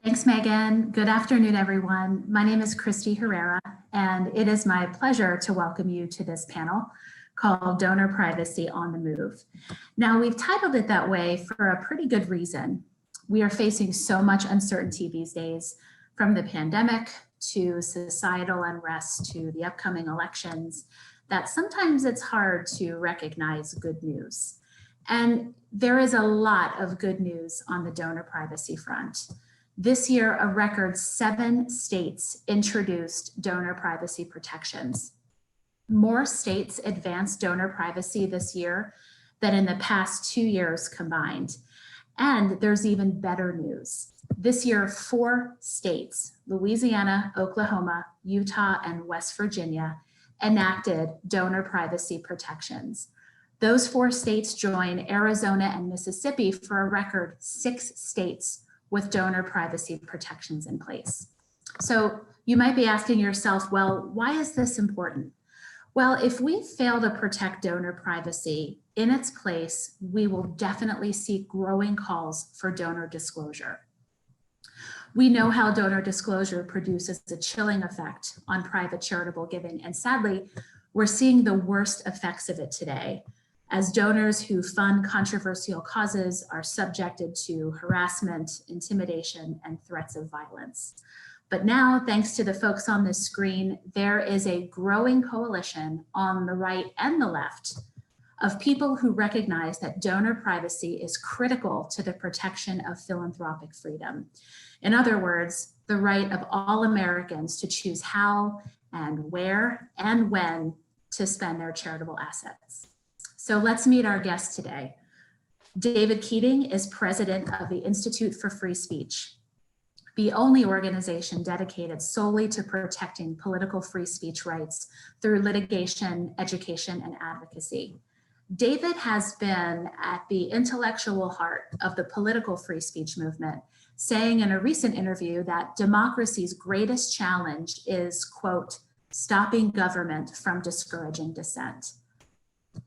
Thanks, Megan. Good afternoon, everyone. My name is Christy Herrera, and it is my pleasure to welcome you to this panel called Donor Privacy on the Move. Now, we've titled it that way for a pretty good reason. We are facing so much uncertainty these days, from the pandemic to societal unrest to the upcoming elections, that sometimes it's hard to recognize good news. And there is a lot of good news on the donor privacy front. This year, a record 7 states introduced donor privacy protections. More states advanced donor privacy this year than in the past 2 years combined. And there's even better news. This year, 4 states, Louisiana, Oklahoma, Utah, and West Virginia, enacted donor privacy protections. Those 4 states join Arizona and Mississippi for a record 6 states with donor privacy protections in place. So you might be asking yourself, well, why is this important? Well, if we fail to protect donor privacy, in its place, we will definitely see growing calls for donor disclosure. We know how donor disclosure produces a chilling effect on private charitable giving, and sadly, we're seeing the worst effects of it today, as donors who fund controversial causes are subjected to harassment, intimidation, and threats of violence. But now, thanks to the folks on this screen, there is a growing coalition on the right and the left of people who recognize that donor privacy is critical to the protection of philanthropic freedom. In other words, the right of all Americans to choose how and where and when to spend their charitable assets. So let's meet our guest today. David Keating is president of the Institute for Free Speech, the only organization dedicated solely to protecting political free speech rights through litigation, education, and advocacy. David has been at the intellectual heart of the political free speech movement, saying in a recent interview that democracy's greatest challenge is, quote, stopping government from discouraging dissent.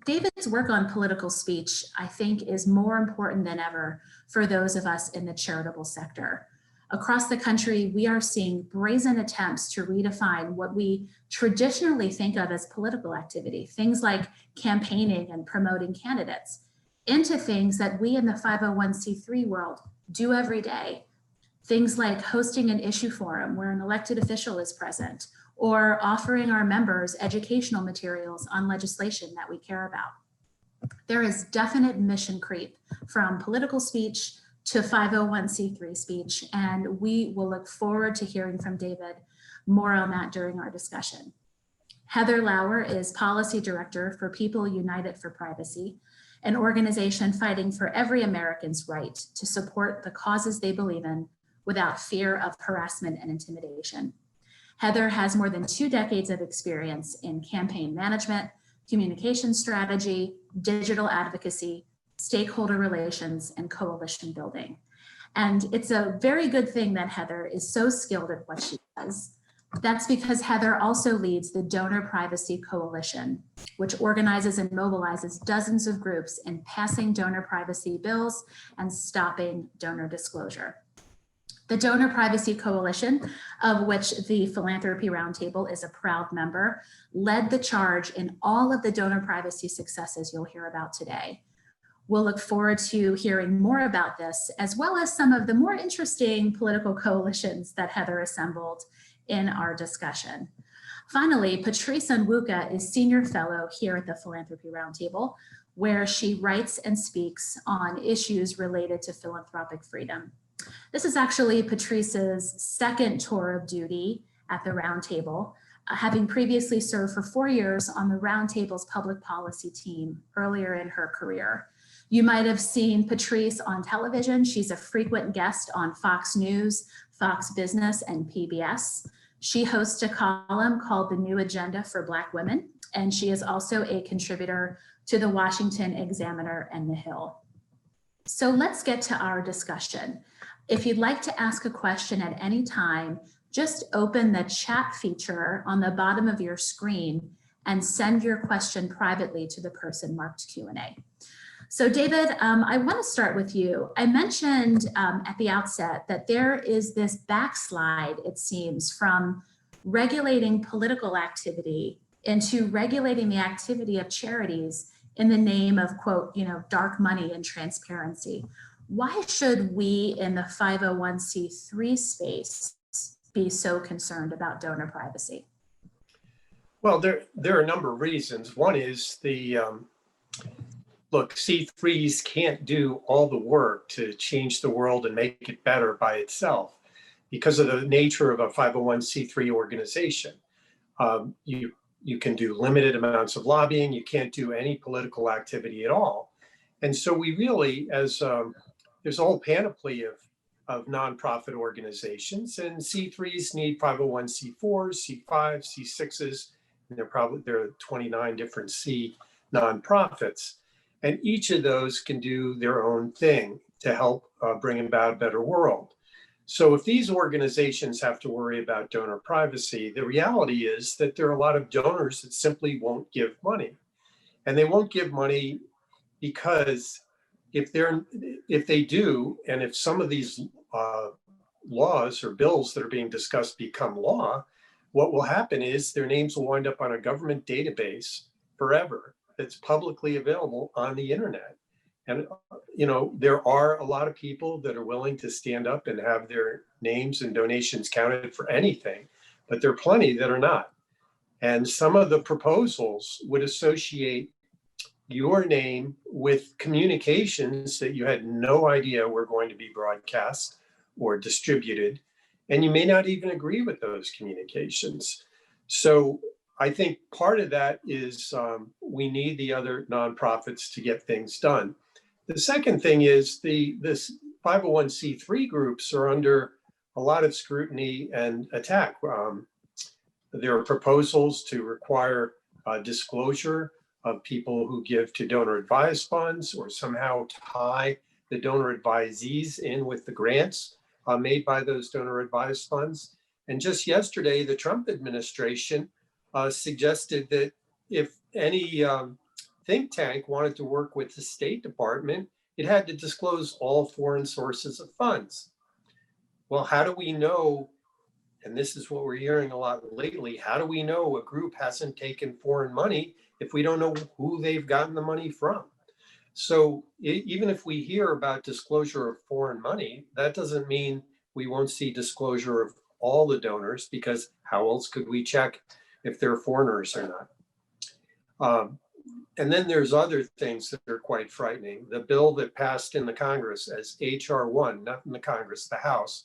David's work on political speech, I think, is more important than ever for those of us in the charitable sector. Across the country, we are seeing brazen attempts to redefine what we traditionally think of as political activity, things like campaigning and promoting candidates, into things that we in the 501c3 world do every day. Things like hosting an issue forum where an elected official is present, or offering our members educational materials on legislation that we care about. There is definite mission creep from political speech to 501c3 speech, and we will look forward to hearing from David more on that during our discussion. Heather Lauer is Policy Director for People United for Privacy, an organization fighting for every American's right to support the causes they believe in without fear of harassment and intimidation. Heather has more than 2 decades of experience in campaign management, communication strategy, digital advocacy, stakeholder relations, and coalition building. And it's a very good thing that Heather is so skilled at what she does. That's because Heather also leads the Donor Privacy Coalition, which organizes and mobilizes dozens of groups in passing donor privacy bills and stopping donor disclosure. The Donor Privacy Coalition, of which the Philanthropy Roundtable is a proud member, led the charge in all of the donor privacy successes you'll hear about today. We'll look forward to hearing more about this, as well as some of the more interesting political coalitions that Heather assembled in our discussion. Finally, Patrice Onwuka is Senior Fellow here at the Philanthropy Roundtable, where she writes and speaks on issues related to philanthropic freedom. This is actually Patrice's 2nd tour of duty at the Roundtable, having previously served for 4 years on the Roundtable's public policy team earlier in her career. You might have seen Patrice on television. She's a frequent guest on Fox News, Fox Business, and PBS. She hosts a column called The New Agenda for Black Women, and she is also a contributor to the Washington Examiner and The Hill. So let's get to our discussion. If you'd like to ask a question at any time, just open the chat feature on the bottom of your screen and send your question privately to the person marked Q&A. So David, I want to start with you. I mentioned at the outset that there is this backslide, it seems, from regulating political activity into regulating the activity of charities in the name of, quote, dark money and transparency. Why should we in the 501c3 space be so concerned about donor privacy? Well, there are a number of reasons. One is look, C3s can't do all the work to change the world and make it better by itself because of the nature of a 501c3 organization. You can do limited amounts of lobbying. You can't do any political activity at all. And so we really, there's a whole panoply of nonprofit organizations, and C3s need 501c4s, C5s, C6s, and there are 29 different C nonprofits. And each of those can do their own thing to help bring about a better world. So if these organizations have to worry about donor privacy, the reality is that there are a lot of donors that simply won't give money. And they won't give money because if they do, and if some of these laws or bills that are being discussed become law, what will happen is their names will wind up on a government database forever that's publicly available on the internet. And, there are a lot of people that are willing to stand up and have their names and donations counted for anything, but there are plenty that are not. And some of the proposals would associate your name with communications that you had no idea were going to be broadcast or distributed, and you may not even agree with those communications. So I think part of that is we need the other nonprofits to get things done. The second thing is this 501c3 groups are under a lot of scrutiny and attack. There are proposals to require disclosure of people who give to donor advised funds, or somehow tie the donor advisees in with the grants made by those donor advised funds. And just yesterday, the Trump administration suggested that if any think tank wanted to work with the State Department, it had to disclose all foreign sources of funds. Well, how do we know, and this is what we're hearing a lot lately, how do we know a group hasn't taken foreign money if we don't know who they've gotten the money from? So even if we hear about disclosure of foreign money, that doesn't mean we won't see disclosure of all the donors, because how else could we check if they're foreigners or not? And then there's other things that are quite frightening. The bill that passed in the Congress as HR 1, not in the Congress, the House,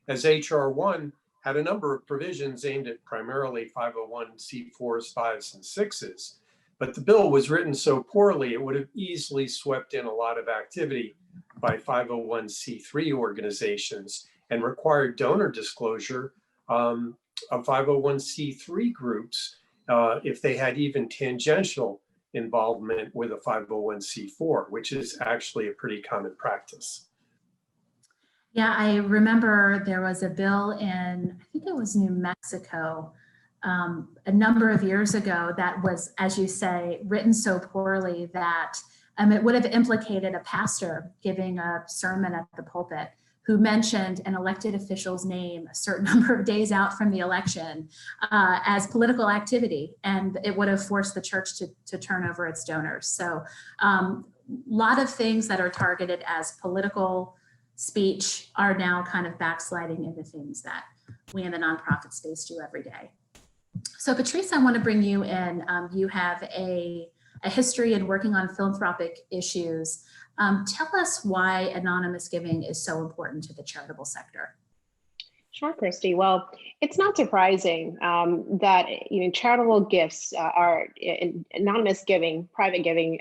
as HR 1 had a number of provisions aimed at primarily 501c4s, 5s, and 6s. But the bill was written so poorly, it would have easily swept in a lot of activity by 501c3 organizations and required donor disclosure of 501c3 groups if they had even tangential involvement with a 501c4, which is actually a pretty common practice. Yeah, I remember there was a bill in, I think it was New Mexico, a number of years ago that was, as you say, written so poorly that it would have implicated a pastor giving a sermon at the pulpit who mentioned an elected official's name a certain number of days out from the election as political activity, and it would have forced the church to turn over its donors. So a lot of things that are targeted as political speech are now kind of backsliding into things that we in the nonprofit space do every day. So Patrice, I want to bring you in. You have a history in working on philanthropic issues. Tell us why anonymous giving is so important to the charitable sector. Sure, Christy. Well, it's not surprising that charitable gifts are anonymous giving, private giving,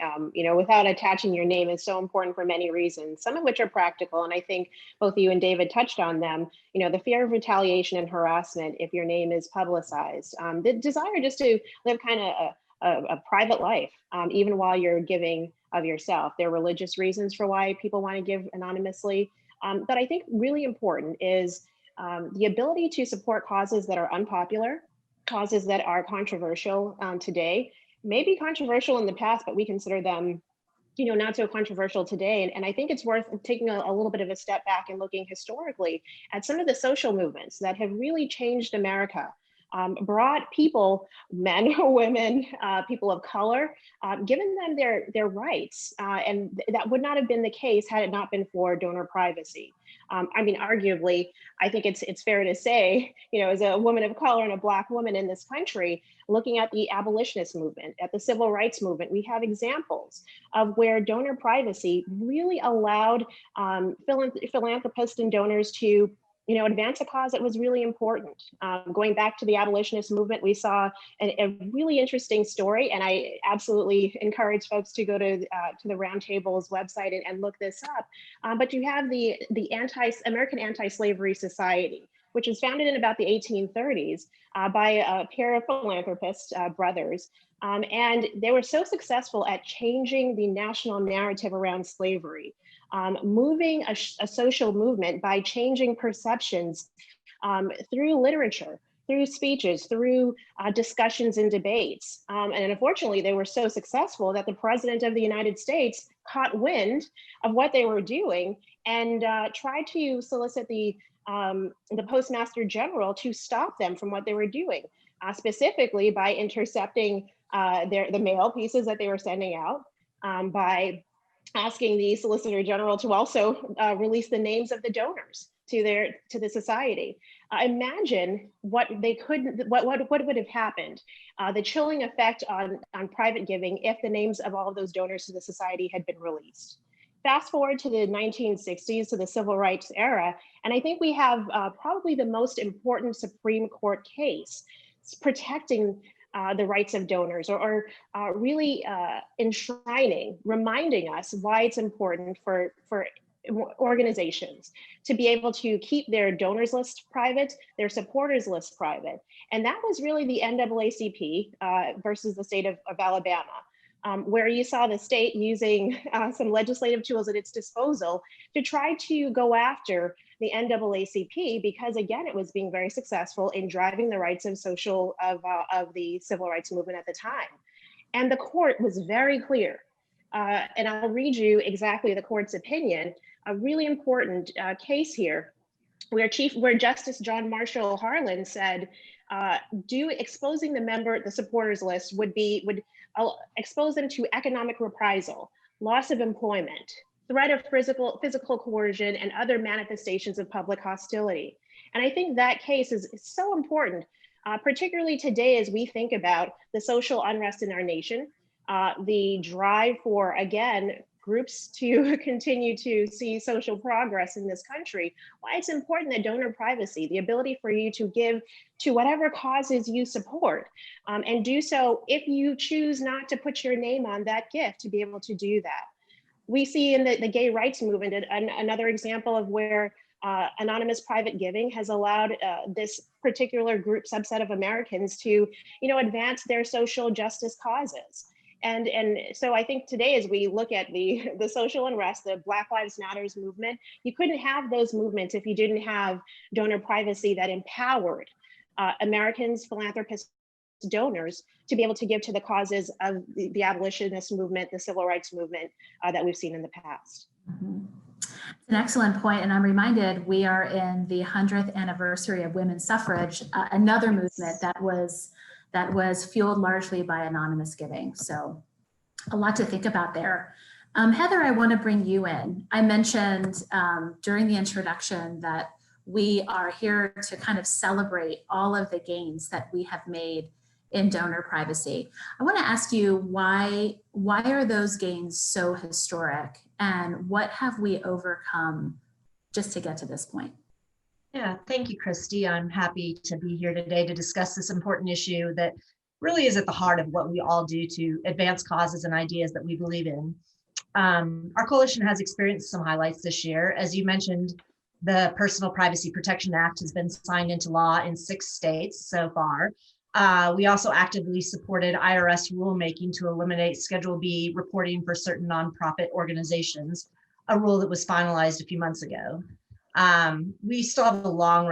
without attaching your name is so important for many reasons, some of which are practical. And I think both you and David touched on them. The fear of retaliation and harassment if your name is publicized, the desire just to live kind of a private life, even while you're giving of yourself. There are religious reasons for why people want to give anonymously. But I think really important is the ability to support causes that are unpopular, causes that are controversial today, may be controversial in the past, but we consider them not so controversial today. And I think it's worth taking a little bit of a step back and looking historically at some of the social movements that have really changed America, brought people, men or women, people of color, given them their rights. And that would not have been the case had it not been for donor privacy. I mean, arguably, I think it's fair to say, as a woman of color and a Black woman in this country, looking at the abolitionist movement, at the civil rights movement, we have examples of where donor privacy really allowed philanthropists and donors to advance a cause that was really important. Going back to the abolitionist movement, we saw a really interesting story, and I absolutely encourage folks to go to the Roundtable's website and look this up. But you have the American Anti-Slavery Society, which was founded in about the 1830s by a pair of philanthropist brothers. And they were so successful at changing the national narrative around slavery, moving a social movement by changing perceptions through literature, through speeches, through discussions and debates. And unfortunately, they were so successful that the President of the United States caught wind of what they were doing and tried to solicit the Postmaster General to stop them from what they were doing, specifically by intercepting the mail pieces that they were sending out, by asking the Solicitor General to also release the names of the donors to the society. Imagine what would have happened, the chilling effect on private giving if the names of all of those donors to the society had been released. Fast forward to the 1960s, to the civil rights era, and I think we have probably the most important Supreme Court case protecting the rights of donors, or really enshrining, reminding us why it's important for organizations to be able to keep their donors list private, their supporters list private. And that was really the NAACP versus the state of Alabama, where you saw the state using some legislative tools at its disposal to try to go after the NAACP, because again, it was being very successful in driving the rights of the civil rights movement at the time. And the court was very clear. And I'll read you exactly the court's opinion, a really important case here, where Justice John Marshall Harlan said, exposing the supporters list would expose them to economic reprisal, loss of employment, threat of physical coercion, and other manifestations of public hostility. And I think that case is so important, particularly today as we think about the social unrest in our nation, the drive for, again, groups to continue to see social progress in this country, why it's important that donor privacy, the ability for you to give to whatever causes you support, and do so if you choose not to put your name on that gift, to be able to do that. We see in the gay rights movement another example of where anonymous private giving has allowed this particular group subset of Americans to, advance their social justice causes. And so I think today, as we look at the social unrest, the Black Lives Matters movement, you couldn't have those movements if you didn't have donor privacy that empowered Americans, philanthropists, donors to be able to give to the causes of the abolitionist movement, the civil rights movement that we've seen in the past. Mm-hmm. It's an excellent point, and I'm reminded we are in the 100th anniversary of women's suffrage, another movement that was fueled largely by anonymous giving. So a lot to think about there. Heather, I want to bring you in. I mentioned during the introduction that we are here to kind of celebrate all of the gains that we have made in donor privacy. I want to ask you why are those gains so historic, and what have we overcome just to get to this point? Yeah, thank you, Christy. I'm happy to be here today to discuss this important issue that really is at the heart of what we all do to advance causes and ideas that we believe in. Our coalition has experienced some highlights this year. As you mentioned, the Personal Privacy Protection Act has been signed into law in 6 states so far. We also actively supported IRS rulemaking to eliminate Schedule B reporting for certain nonprofit organizations, a rule that was finalized a few months ago. We still have a long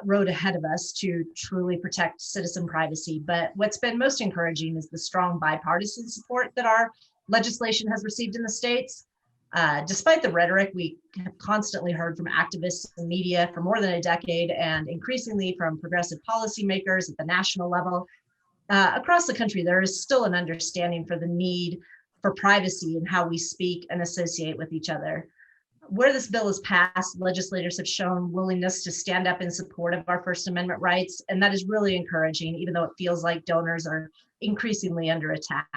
road ahead of us to truly protect citizen privacy, but what's been most encouraging is the strong bipartisan support that our legislation has received in the states. Despite the rhetoric we have constantly heard from activists and media for more than a decade, and increasingly from progressive policymakers at the national level, across the country, there is still an understanding for the need for privacy in how we speak and associate with each other. Where this bill is passed, legislators have shown willingness to stand up in support of our First Amendment rights, and that is really encouraging, even though it feels like donors are increasingly under attack.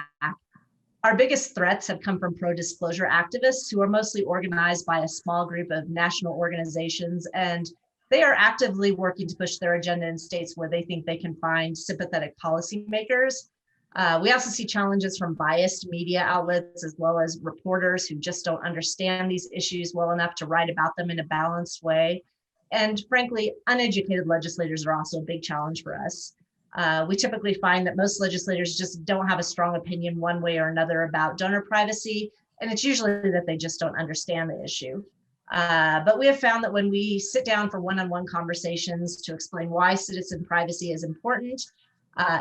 Our biggest threats have come from pro-disclosure activists who are mostly organized by a small group of national organizations, and they are actively working to push their agenda in states where they think they can find sympathetic policymakers. We also see challenges from biased media outlets, as well as reporters who just don't understand these issues well enough to write about them in a balanced way. And frankly, uneducated legislators are also a big challenge for us. We typically find that most legislators just don't have a strong opinion one way or another about donor privacy, and it's usually that they just don't understand the issue. But we have found that when we sit down for one-on-one conversations to explain why citizen privacy is important,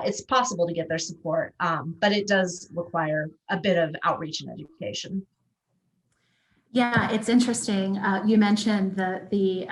it's possible to get their support, but it does require a bit of outreach and education. Yeah, it's interesting. You mentioned the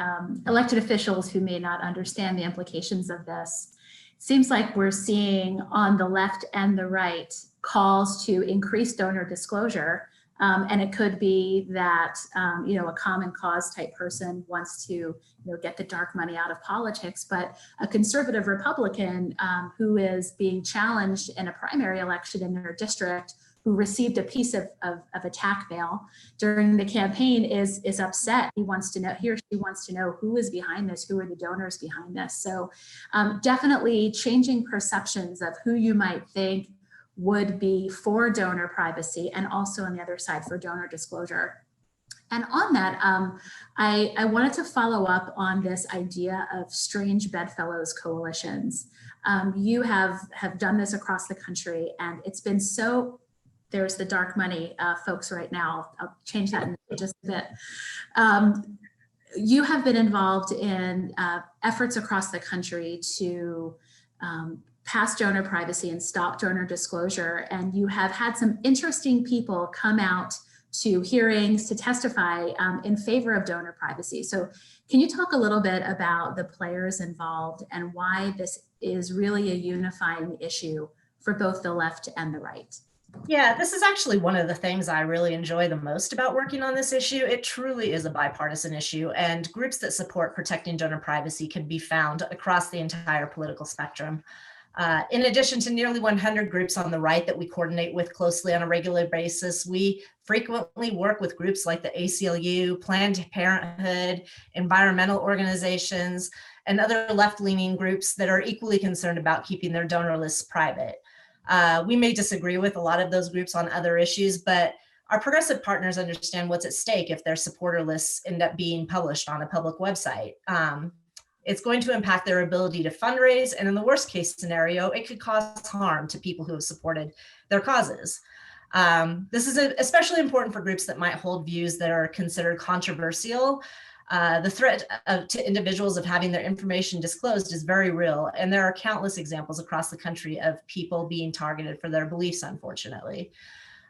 elected officials who may not understand the implications of this. Seems like we're seeing on the left and the right calls to increase donor disclosure. And it could be that, a common cause type person wants to, get the dark money out of politics, but a conservative Republican who is being challenged in a primary election in their district, who received a piece of attack mail during the campaign is upset. He or she wants to know who is behind this, who are the donors behind this. So definitely changing perceptions of who you might think would be for donor privacy, and also on the other side for donor disclosure. And on that, I wanted to follow up on this idea of strange bedfellows coalitions. You have done this across the country, and it's been so. There's the dark money folks right now. I'll change that in just a bit. You have been involved in efforts across the country to pass donor privacy and stop donor disclosure. And you have had some interesting people come out to hearings to testify in favor of donor privacy. So can you talk a little bit about the players involved and why this is really a unifying issue for both the left and the right? Yeah, this is actually one of the things I really enjoy the most about working on this issue. It truly is a bipartisan issue, and groups that support protecting donor privacy can be found across the entire political spectrum. In addition to nearly 100 groups on the right that we coordinate with closely on a regular basis, we frequently work with groups like the ACLU, Planned Parenthood, environmental organizations, and other left-leaning groups that are equally concerned about keeping their donor lists private. We may disagree with a lot of those groups on other issues, but our progressive partners understand what's at stake if their supporter lists end up being published on a public website. It's going to impact their ability to fundraise, and in the worst case scenario, it could cause harm to people who have supported their causes. This is especially important for groups that might hold views that are considered controversial. The threat to individuals of having their information disclosed is very real, and there are countless examples across the country of people being targeted for their beliefs, unfortunately.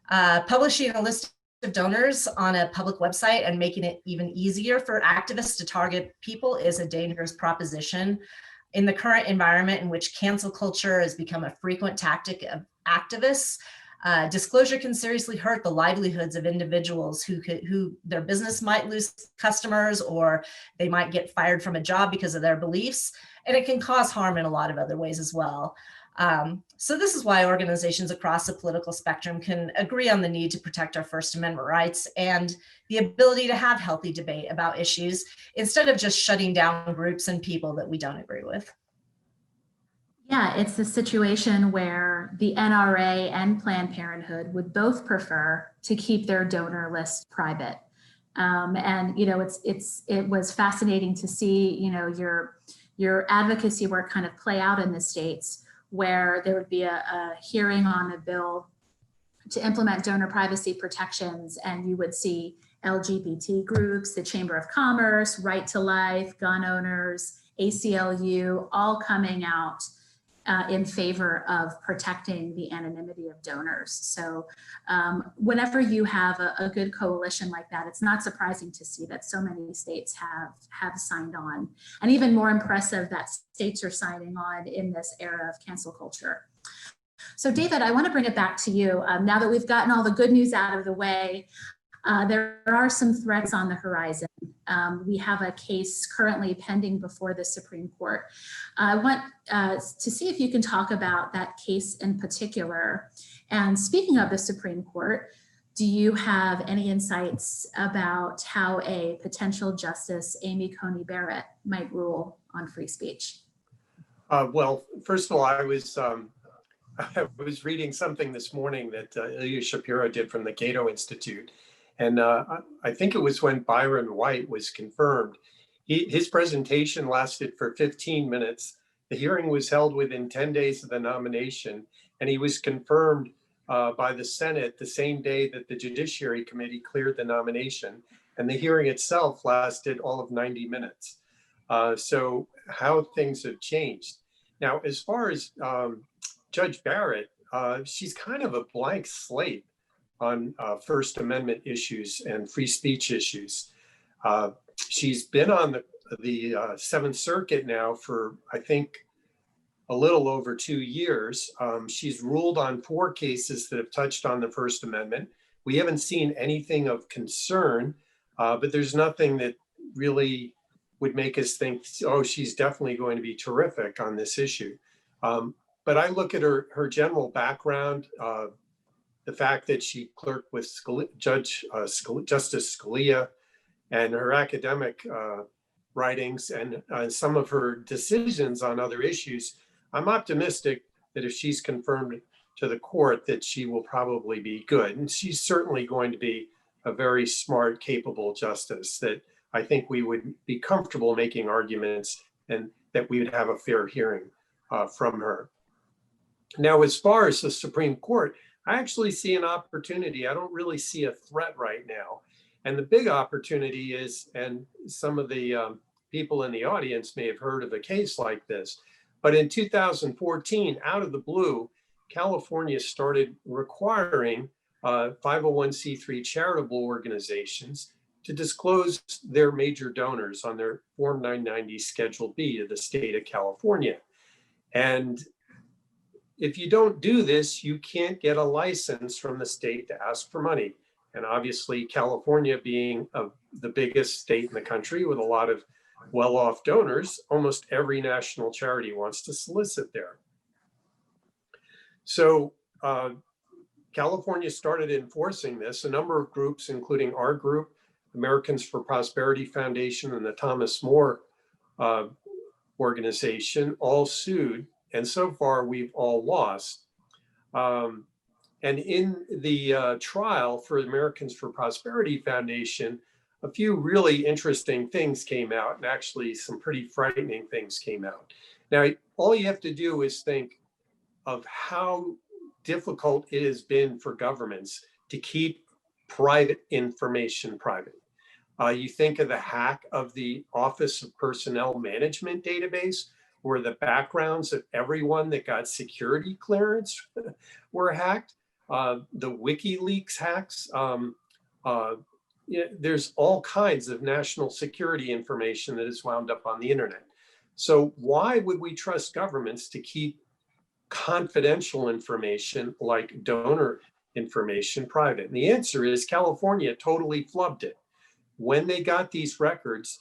Publishing a list of donors on a public website and making it even easier for activists to target people is a dangerous proposition. In the current environment in which cancel culture has become a frequent tactic of activists, disclosure can seriously hurt the livelihoods of individuals who their business might lose customers, or they might get fired from a job because of their beliefs, and it can cause harm in a lot of other ways as well. So this is why organizations across the political spectrum can agree on the need to protect our First Amendment rights and the ability to have healthy debate about issues instead of just shutting down groups and people that we don't agree with. Yeah, it's the situation where the NRA and Planned Parenthood would both prefer to keep their donor list private. And it was fascinating to see your advocacy work kind of play out in the states, where there would be a hearing on a bill to implement donor privacy protections, and you would see LGBT groups, the Chamber of Commerce, Right to Life, gun owners, ACLU, all coming out in favor of protecting the anonymity of donors. So whenever you have a good coalition like that, it's not surprising to see that so many states have signed on, and even more impressive that states are signing on in this era of cancel culture. So David, I want to bring it back to you. Now that we've gotten all the good news out of the way, there are some threats on the horizon. We have a case currently pending before the Supreme Court. I want to see if you can talk about that case in particular. And speaking of the Supreme Court, do you have any insights about how a potential Justice Amy Coney Barrett might rule on free speech? Well, first of all, I was reading something this morning that Ilya Shapiro did from the Cato Institute. And I think it was when Byron White was confirmed. His presentation lasted for 15 minutes. The hearing was held within 10 days of the nomination, and he was confirmed by the Senate the same day that the Judiciary Committee cleared the nomination. And the hearing itself lasted all of 90 minutes. So how things have changed. Now, as far as Judge Barrett, she's kind of a blank slate on First Amendment issues and free speech issues. She's been on the Seventh Circuit now for, I think, a little over 2 years. She's ruled on 4 cases that have touched on the First Amendment. We haven't seen anything of concern, but there's nothing that really would make us think, oh, she's definitely going to be terrific on this issue. But I look at her general background, the fact that she clerked with Justice Scalia, and her academic writings and some of her decisions on other issues. I'm optimistic that if she's confirmed to the court that she will probably be good. And she's certainly going to be a very smart, capable justice that I think we would be comfortable making arguments and that we would have a fair hearing from her. Now, as far as the Supreme Court, I actually see an opportunity. I don't really see a threat right now. And the big opportunity is, and some of the people in the audience may have heard of a case like this, but in 2014, out of the blue, California started requiring 501c3 charitable organizations to disclose their major donors on their Form 990 Schedule B to the state of California. And if you don't do this, you can't get a license from the state to ask for money. And obviously, California being the biggest state in the country with a lot of well-off donors, almost every national charity wants to solicit there. So California started enforcing this. A number of groups, including our group, Americans for Prosperity Foundation, and the Thomas More organization, all sued. And so far, we've all lost. And in the trial for Americans for Prosperity Foundation, a few really interesting things came out, and actually some pretty frightening things came out. Now, all you have to do is think of how difficult it has been for governments to keep private information private. You think of the hack of the Office of Personnel Management database, where the backgrounds of everyone that got security clearance were hacked. The WikiLeaks hacks. There's all kinds of national security information that is wound up on the internet. So why would we trust governments to keep confidential information like donor information private? And the answer is California totally flubbed it. When they got these records,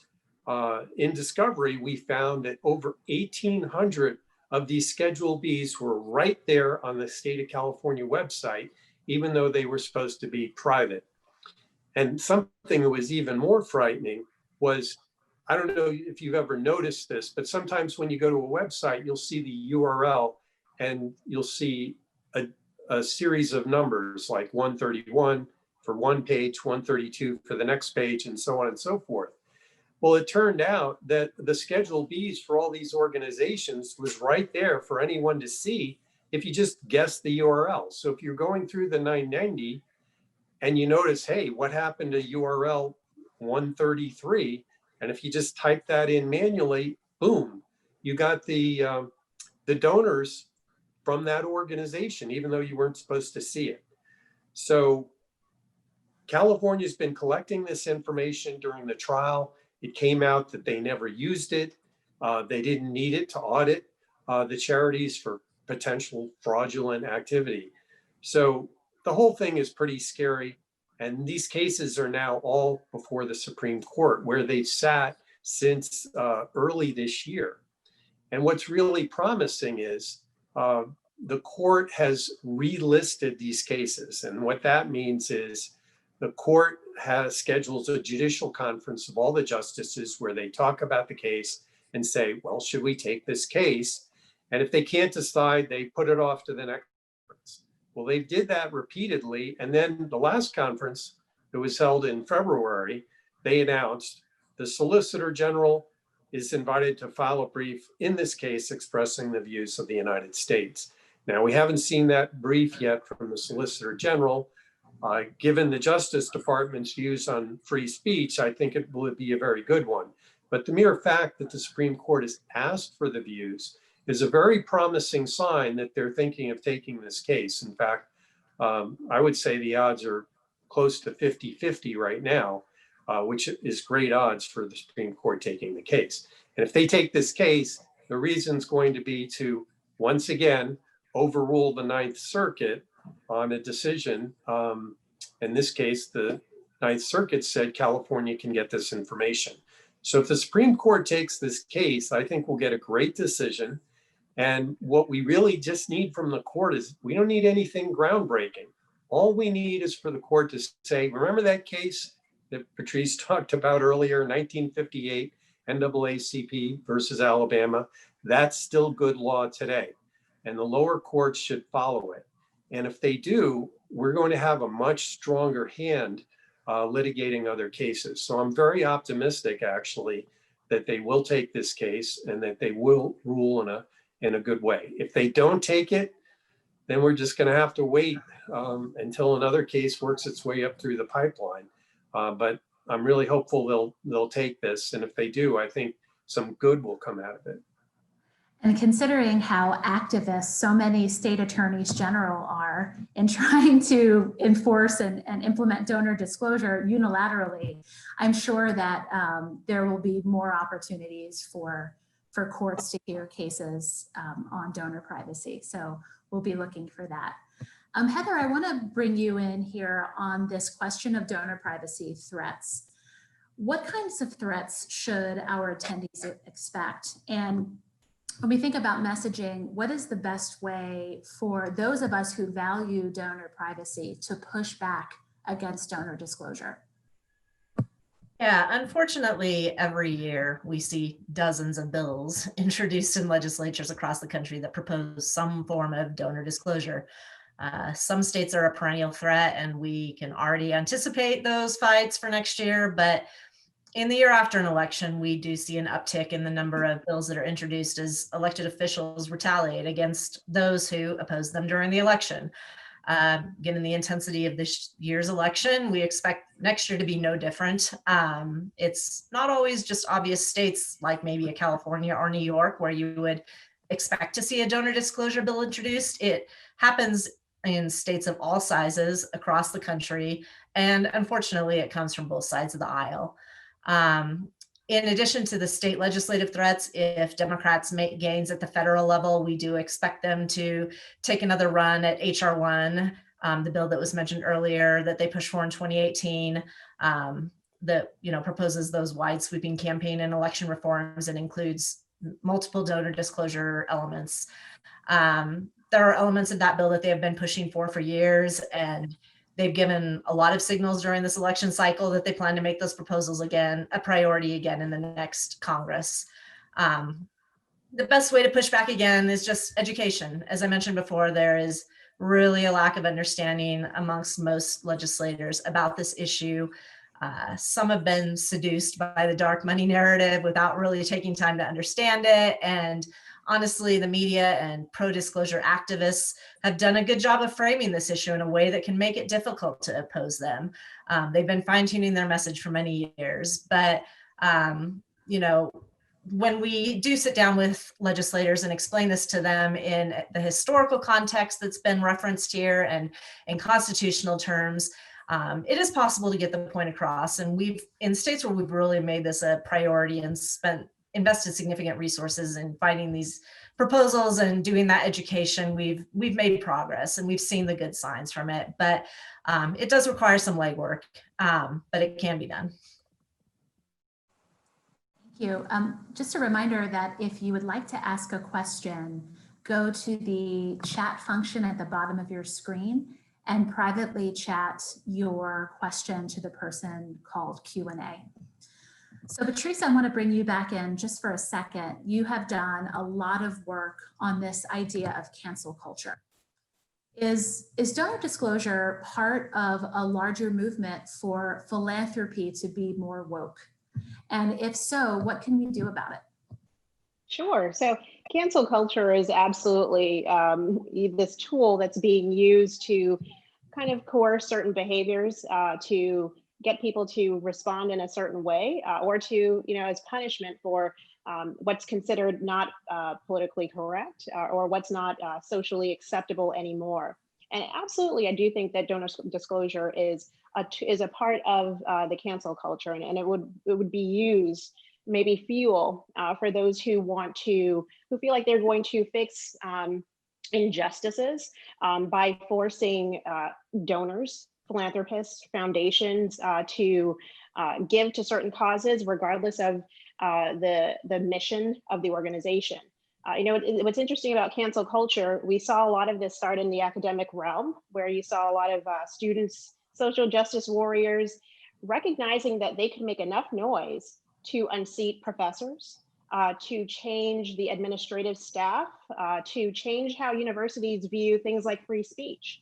in discovery, we found that over 1,800 of these Schedule Bs were right there on the state of California website, even though they were supposed to be private. And something that was even more frightening was, I don't know if you've ever noticed this, but sometimes when you go to a website, you'll see the URL and you'll see a series of numbers like 131 for one page, 132 for the next page, and so on and so forth. Well, it turned out that the Schedule Bs for all these organizations was right there for anyone to see if you just guessed the URL. So if you're going through the 990 and you notice, hey, what happened to URL 133? And if you just type that in manually, boom, you got the the donors from that organization, even though you weren't supposed to see it. So California's been collecting this information during the trial. It came out that they never used it. They didn't need it to audit the charities for potential fraudulent activity. So the whole thing is pretty scary. And these cases are now all before the Supreme Court, where they've sat since early this year. And what's really promising is the court has relisted these cases. And what that means is the court has schedules a judicial conference of all the justices where they talk about the case and say, well, should we take this case? And if they can't decide, they put it off to the next conference. Well, they did that repeatedly. And then the last conference that was held in February, they announced the Solicitor General is invited to file a brief in this case expressing the views of the United States. Now, we haven't seen that brief yet from the Solicitor General. Given the Justice Department's views on free speech, I think it will be a very good one. But the mere fact that the Supreme Court has asked for the views is a very promising sign that they're thinking of taking this case. In fact, I would say the odds are close to 50-50 right now, which is great odds for the Supreme Court taking the case. And if they take this case, the reason's going to be to, once again, overrule the Ninth Circuit on a decision. In this case, the Ninth Circuit said California can get this information. So if the Supreme Court takes this case, I think we'll get a great decision. And what we really just need from the court is we don't need anything groundbreaking. All we need is for the court to say, remember that case that Patrice talked about earlier, 1958 NAACP versus Alabama? That's still good law today. And the lower courts should follow it. And if they do, we're going to have a much stronger hand litigating other cases. So I'm very optimistic, actually, that they will take this case and that they will rule in a good way. If they don't take it, then we're just going to have to wait until another case works its way up through the pipeline. But I'm really hopeful they'll take this. And if they do, I think some good will come out of it. And considering how activist so many state attorneys general are in trying to enforce and implement donor disclosure unilaterally, I'm sure that there will be more opportunities for courts to hear cases on donor privacy. So we'll be looking for that. Heather, I want to bring you in here on this question of donor privacy threats. What kinds of threats should our attendees expect? And when we think about messaging, what is the best way for those of us who value donor privacy to push back against donor disclosure? Yeah, unfortunately, every year we see dozens of bills introduced in legislatures across the country that propose some form of donor disclosure. Some states are a perennial threat, and we can already anticipate those fights for next year. But in the year after an election, we do see an uptick in the number of bills that are introduced as elected officials retaliate against those who oppose them during the election. Given the intensity of this year's election, we expect next year to be no different. It's not always just obvious states like maybe a California or New York where you would expect to see a donor disclosure bill introduced. It happens in states of all sizes across the country, and unfortunately, it comes from both sides of the aisle. In addition to the state legislative threats, if Democrats make gains at the federal level, we do expect them to take another run at H.R. 1, the bill that was mentioned earlier that they pushed for in 2018, that proposes those wide sweeping campaign and election reforms and includes multiple donor disclosure elements. There are elements of that bill that they have been pushing for years, and they've given a lot of signals during this election cycle that they plan to make those proposals again a priority again in the next Congress. The best way to push back again is just education. As I mentioned before, there is really a lack of understanding amongst most legislators about this issue. Some have been seduced by the dark money narrative without really taking time to understand it. And honestly, the media and pro-disclosure activists have done a good job of framing this issue in a way that can make it difficult to oppose them. They've been fine-tuning their message for many years, but when we do sit down with legislators and explain this to them in the historical context that's been referenced here and in constitutional terms, it is possible to get the point across. And in states where we've really made this a priority and invested significant resources in fighting these proposals and doing that education, we've made progress and we've seen the good signs from it. But it does require some legwork, but it can be done. Thank you. Just a reminder that if you would like to ask a question, go to the chat function at the bottom of your screen and privately chat your question to the person called Q&A. So Patrice, I want to bring you back in just for a second. You have done a lot of work on this idea of cancel culture. Is donor disclosure part of a larger movement for philanthropy to be more woke? And if so, what can we do about it? Sure. So cancel culture is absolutely this tool that's being used to kind of coerce certain behaviors, to get people to respond in a certain way, or to, as punishment for what's considered not politically correct, or what's not socially acceptable anymore. And absolutely, I do think that donor disclosure is a part of the cancel culture, and it would be used, maybe fuel for those who feel like they're going to fix injustices by forcing donors, philanthropists, foundations to give to certain causes, regardless of the mission of the organization. What's interesting about cancel culture, we saw a lot of this start in the academic realm, where you saw a lot of students, social justice warriors, recognizing that they could make enough noise to unseat professors, to change the administrative staff, to change how universities view things like free speech.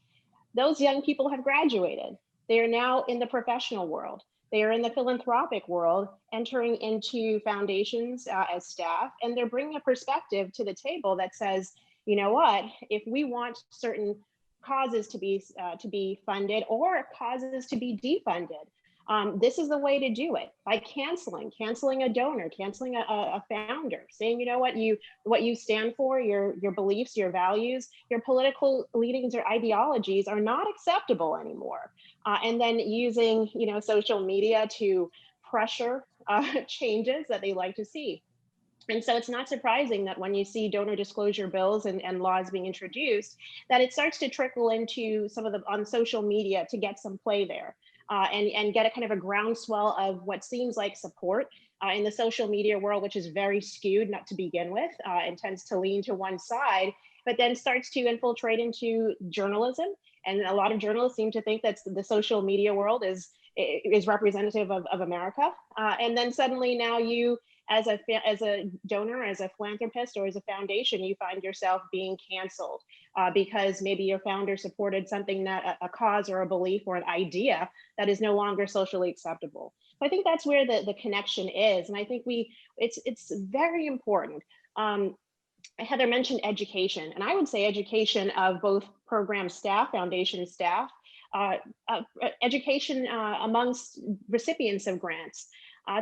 Those young people have graduated. They are now in the professional world. They are in the philanthropic world, entering into foundations as staff, and they're bringing a perspective to the table that says, you know what, if we want certain causes to be funded or causes to be defunded, this is the way to do it, by canceling a donor, canceling a founder, saying, you know what you stand for, your beliefs, your values, your political leanings or ideologies are not acceptable anymore. And then using, social media to pressure changes that they like to see. And so it's not surprising that when you see donor disclosure bills and laws being introduced, that it starts to trickle into some of on social media to get some play there. And get a kind of a groundswell of what seems like support in the social media world, which is very skewed, not to begin with, and tends to lean to one side, but then starts to infiltrate into journalism. And a lot of journalists seem to think that the social media world is representative of America. And then suddenly now you, as a donor, as a philanthropist, or as a foundation, you find yourself being canceled because maybe your founder supported something that a cause or a belief or an idea that is no longer socially acceptable. So I think that's where the connection is, and I think it's very important. Heather mentioned education, and I would say education of both program staff, foundation staff, education amongst recipients of grants,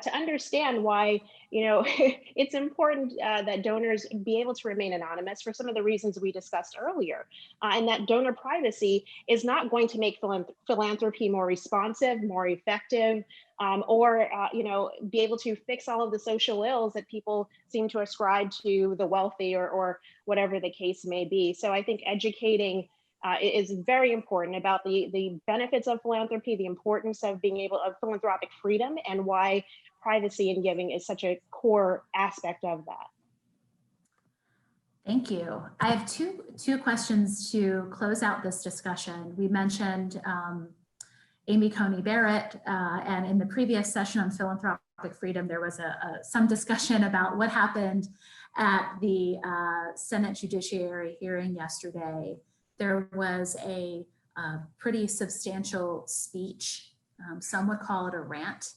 to understand why, it's important that donors be able to remain anonymous for some of the reasons we discussed earlier, and that donor privacy is not going to make philanthropy more responsive, more effective, or be able to fix all of the social ills that people seem to ascribe to the wealthy or whatever the case may be. So I think educating is very important about the benefits of philanthropy, the importance of of philanthropic freedom, and why privacy and giving is such a core aspect of that. Thank you. I have two questions to close out this discussion. We mentioned Amy Coney Barrett, and in the previous session on philanthropic freedom, there was some discussion about what happened at the Senate Judiciary hearing yesterday. There was a pretty substantial speech, some would call it a rant,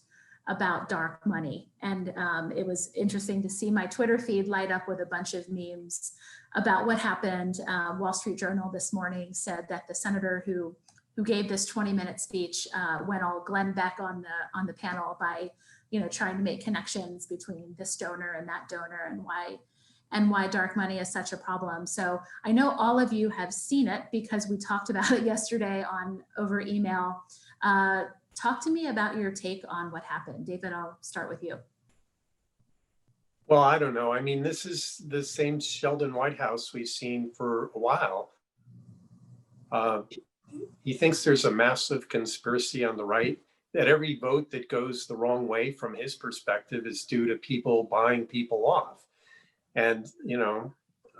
about dark money. And it was interesting to see my Twitter feed light up with a bunch of memes about what happened. Wall Street Journal this morning said that the senator who who gave this 20-minute speech, went all Glenn Beck on the panel by, trying to make connections between this donor and that donor and why dark money is such a problem. So I know all of you have seen it because we talked about it yesterday over email. Talk to me about your take on what happened. David, I'll start with you. Well, I don't know. I mean, this is the same Sheldon Whitehouse we've seen for a while. He thinks there's a massive conspiracy on the right, that every vote that goes the wrong way from his perspective is due to people buying people off. And,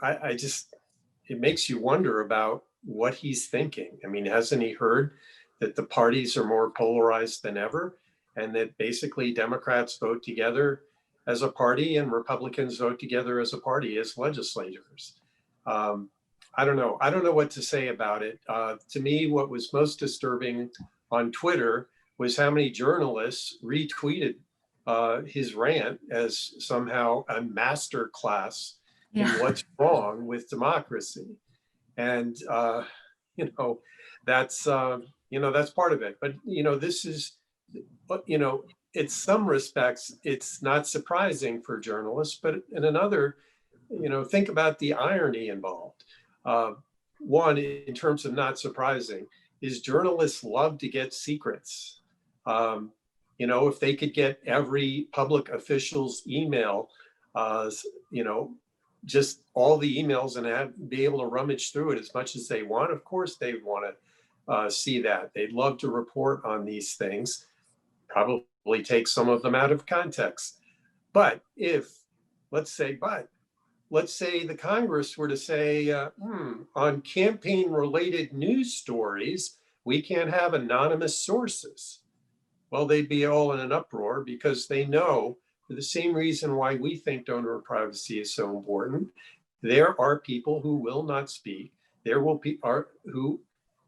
I just, it makes you wonder about what he's thinking. I mean, hasn't he heard that the parties are more polarized than ever, and that basically Democrats vote together as a party and Republicans vote together as a party, as legislators? I don't know. I don't know what to say about it. To me, what was most disturbing on Twitter was how many journalists retweeted his rant as somehow a master class in what's wrong with democracy. And, that's part of it. But, this is, in some respects, it's not surprising for journalists, but in another, think about the irony involved. One, in terms of not surprising, is journalists love to get secrets. If they could get every public official's email, just all the emails and be able to rummage through it as much as they want, of course they want to see that. They'd love to report on these things, probably take some of them out of context. But let's say the Congress were to say, on campaign-related news stories, we can't have anonymous sources. Well, they'd be all in an uproar because they know, for the same reason why we think donor privacy is so important, there are people who will not speak. Who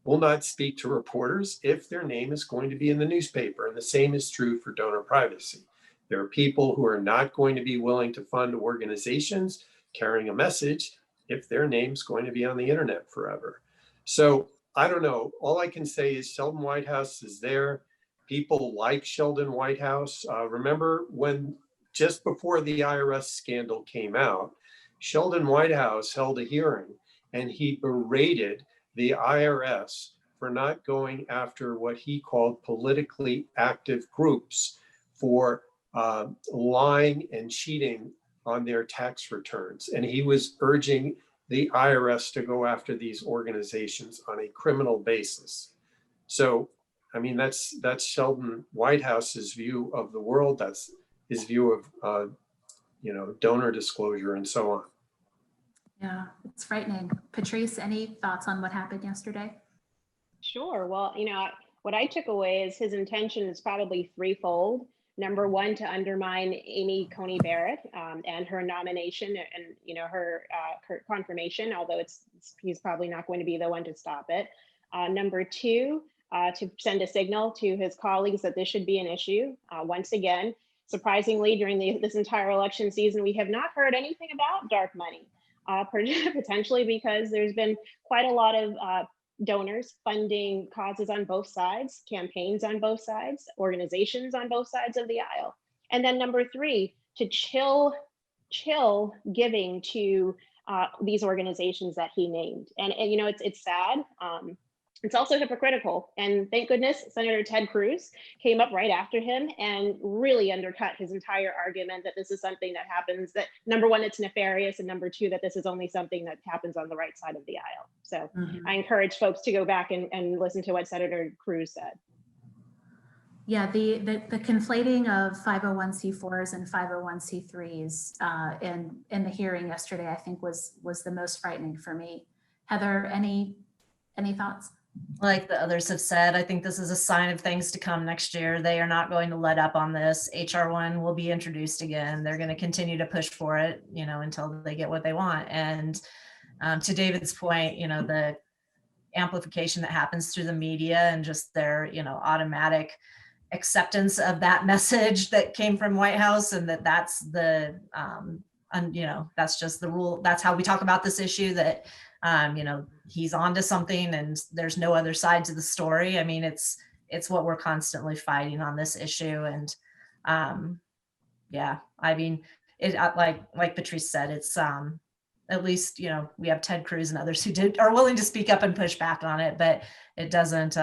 will not speak to reporters if their name is going to be in the newspaper. And the same is true for donor privacy. There are people who are not going to be willing to fund organizations carrying a message if their name's going to be on the internet forever. So I don't know. All I can say is Sheldon Whitehouse is there. People like Sheldon Whitehouse. Remember when just before the IRS scandal came out, Sheldon Whitehouse held a hearing and he berated the IRS for not going after what he called politically active groups for lying and cheating on their tax returns. And he was urging the IRS to go after these organizations on a criminal basis. So, I mean, that's Sheldon Whitehouse's view of the world. That's his view of, donor disclosure and so on. Yeah, it's frightening. Patrice, any thoughts on what happened yesterday? Sure. Well, what I took away is his intention is probably threefold. Number one, to undermine Amy Coney Barrett and her nomination and her confirmation, although he's probably not going to be the one to stop it. Number two, to send a signal to his colleagues that this should be an issue. Once again, surprisingly, during this entire election season, we have not heard anything about dark money, potentially because there's been quite a lot of donors funding causes on both sides, campaigns on both sides, organizations on both sides of the aisle. And then number three, to chill giving to these organizations that he named. And it's sad. It's also hypocritical. And thank goodness Senator Ted Cruz came up right after him and really undercut his entire argument that this is something that happens, that number one, it's nefarious, and number two, that this is only something that happens on the right side of the aisle. So I encourage folks to go back and listen to what Senator Cruz said. Yeah, the conflating of 501c4s and 501c3s in the hearing yesterday, I think was the most frightening for me. Heather, any thoughts? Like the others have said, I think this is a sign of things to come next year. They are not going to let up on this. HR1 will be introduced again. They're going to continue to push for it, until they get what they want. And to David's point, the amplification that happens through the media and just their, automatic acceptance of that message that came from White House, and that's the, that's just the rule. That's how we talk about this issue, that He's onto something and there's no other sides of the story. I mean, it's what we're constantly fighting on this issue. And yeah, I mean, it like Patrice said, it's at least, we have Ted Cruz and others who are willing to speak up and push back on it, but it doesn't,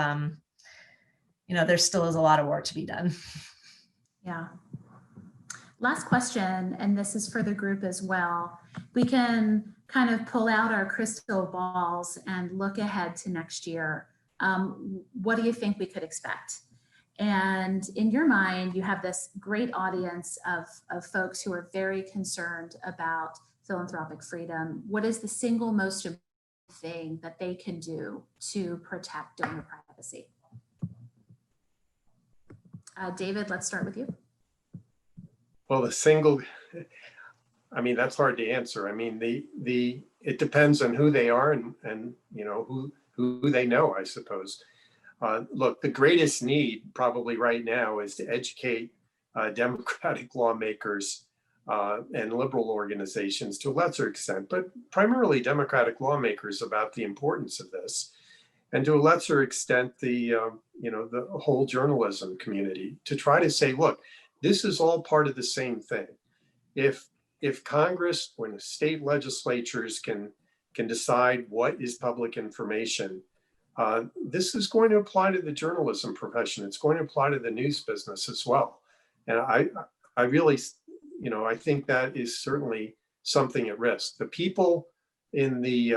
there still is a lot of work to be done. Yeah. Last question, and this is for the group as well. We can kind of pull out our crystal balls and look ahead to next year. What do you think we could expect? And in your mind, you have this great audience of folks who are very concerned about philanthropic freedom. What is the single most important thing that they can do to protect donor privacy? David, let's start with you. Well, I mean, that's hard to answer. I mean, it depends on who they are and who they know, I suppose. Look, the greatest need probably right now is to educate Democratic lawmakers and liberal organizations to a lesser extent, but primarily Democratic lawmakers about the importance of this, and to a lesser extent the whole journalism community, to try to say, look, this is all part of the same thing. If Congress, when state legislatures can decide what is public information, this is going to apply to the journalism profession. It's going to apply to the news business as well. And I really, I think that is certainly something at risk. The people in the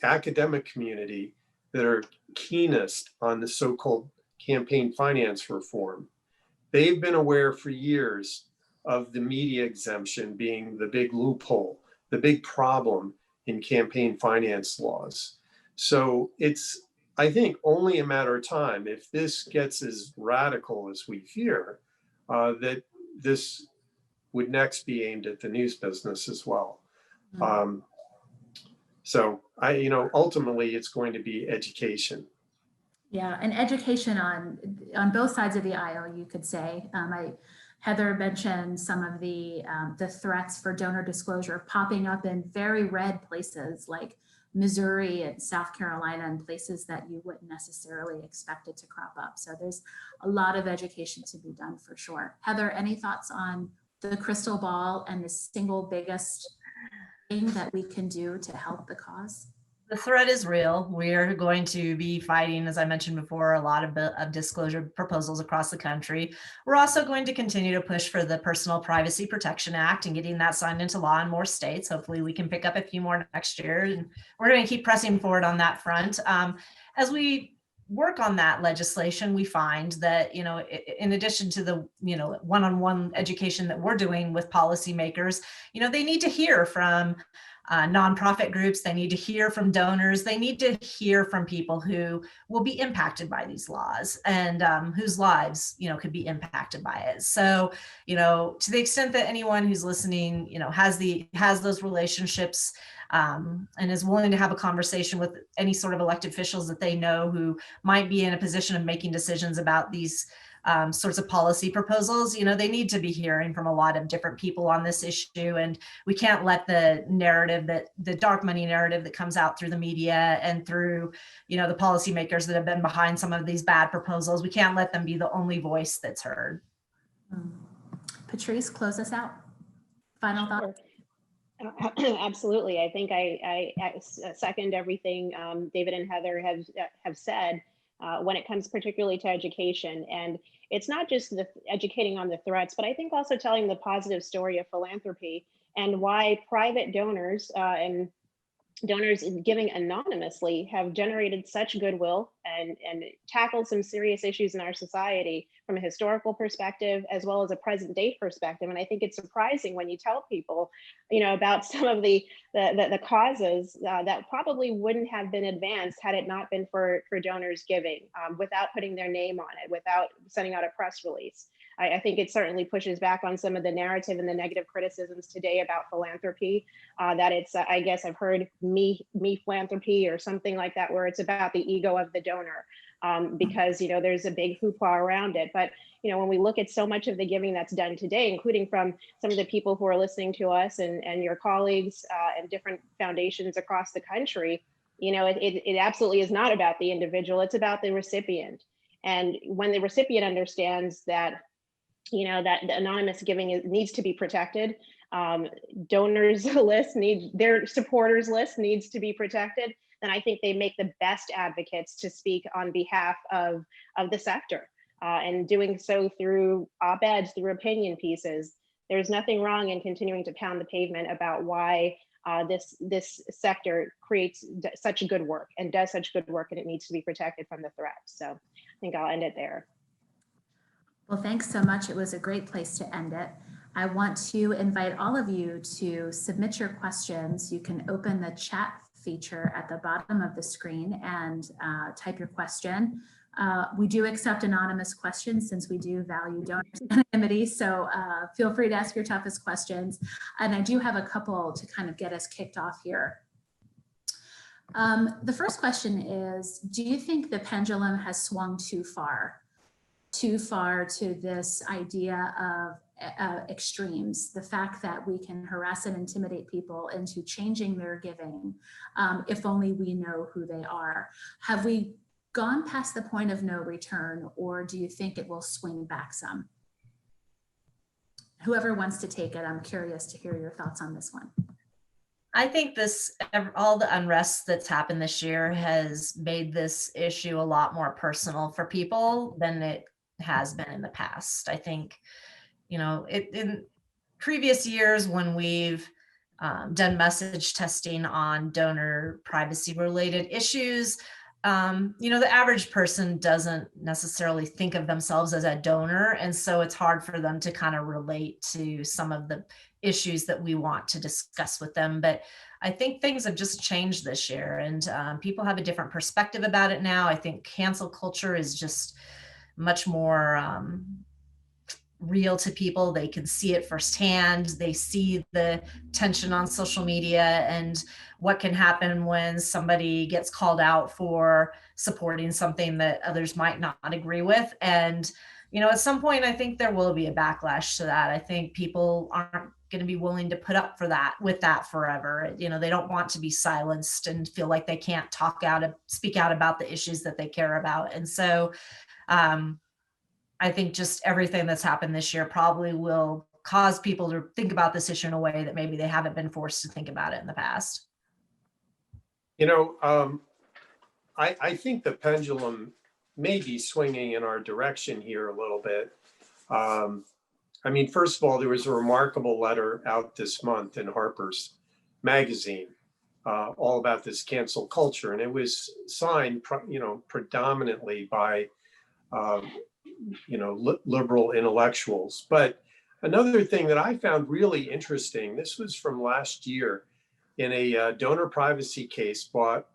academic community that are keenest on the so-called campaign finance reform, they've been aware for years of the media exemption being the big loophole, the big problem in campaign finance laws. So it's, I think, only a matter of time, if this gets as radical as we fear, that this would next be aimed at the news business as well. So ultimately it's going to be education. Yeah, and education on both sides of the aisle, you could say. Heather mentioned some of the threats for donor disclosure popping up in very red places like Missouri and South Carolina, and places that you wouldn't necessarily expect it to crop up. So there's a lot of education to be done for sure. Heather, any thoughts on the crystal ball and the single biggest thing that we can do to help the cause? The threat is real. We're going to be fighting, as I mentioned before, a lot of disclosure proposals across the country. We're also going to continue to push for the Personal Privacy Protection Act and getting that signed into law in more states. Hopefully we can pick up a few more next year, and we're going to keep pressing forward on that front. As we work on that legislation, we find that, in addition to the, one-on-one education that we're doing with policymakers, they need to hear from nonprofit groups. They need to hear from donors. They need to hear from people who will be impacted by these laws and whose lives, could be impacted by it. So, to the extent that anyone who's listening, has those relationships and is willing to have a conversation with any sort of elected officials that they know who might be in a position of making decisions about these sorts of policy proposals, they need to be hearing from a lot of different people on this issue. And we can't let the narrative, the dark money narrative that comes out through the media and through, the policymakers that have been behind some of these bad proposals, we can't let them be the only voice that's heard. Patrice, close us out. Final thoughts? Absolutely. I think I second everything David and Heather have said when it comes particularly to education. And it's not just the educating on the threats, but I think also telling the positive story of philanthropy and why private donors and donors giving anonymously have generated such goodwill and tackled some serious issues in our society from a historical perspective as well as a present day perspective. And I think it's surprising when you tell people, about some of the causes that probably wouldn't have been advanced had it not been for donors giving without putting their name on it, without sending out a press release. I think it certainly pushes back on some of the narrative and the negative criticisms today about philanthropy, that it's, I guess I've heard me philanthropy or something like that, where it's about the ego of the donor, because, there's a big hoopla around it. But, when we look at so much of the giving that's done today, including from some of the people who are listening to us and your colleagues and different foundations across the country, It absolutely is not about the individual, it's about the recipient. And when the recipient understands that, that the anonymous giving needs to be protected, donors list their supporters list needs to be protected, then I think they make the best advocates to speak on behalf of the sector, and doing so through op-eds, through opinion pieces. There's nothing wrong in continuing to pound the pavement about why this sector creates such good work and does such good work, and it needs to be protected from the threat. So I think I'll end it there. Well, thanks so much. It was a great place to end it. I want to invite all of you to submit your questions. You can open the chat feature at the bottom of the screen and type your question. We do accept anonymous questions since we do value donors' anonymity, so feel free to ask your toughest questions. And I do have a couple to kind of get us kicked off here. The first question is, do you think the pendulum has swung too far to this idea of extremes, the fact that we can harass and intimidate people into changing their giving if only we know who they are? Have we gone past the point of no return, or do you think it will swing back some? Whoever wants to take it, I'm curious to hear your thoughts on this one. I think all the unrest that's happened this year has made this issue a lot more personal for people than it has been in the past. I think, in previous years when we've done message testing on donor privacy related issues, the average person doesn't necessarily think of themselves as a donor. And so it's hard for them to kind of relate to some of the issues that we want to discuss with them. But I think things have just changed this year, and people have a different perspective about it now. I think cancel culture is just much more real to people. They can see it firsthand. They see the tension on social media and what can happen when somebody gets called out for supporting something that others might not agree with. And, at some point, I think there will be a backlash to that. I think people aren't going to be willing to put up with that forever. They don't want to be silenced and feel like they can't speak out about the issues that they care about. And so, I think just everything that's happened this year probably will cause people to think about this issue in a way that maybe they haven't been forced to think about it in the past. I think the pendulum may be swinging in our direction here a little bit. First of all, there was a remarkable letter out this month in Harper's Magazine all about this cancel culture, and it was signed, predominantly by liberal intellectuals. But another thing that I found really interesting, this was from last year in a donor privacy case brought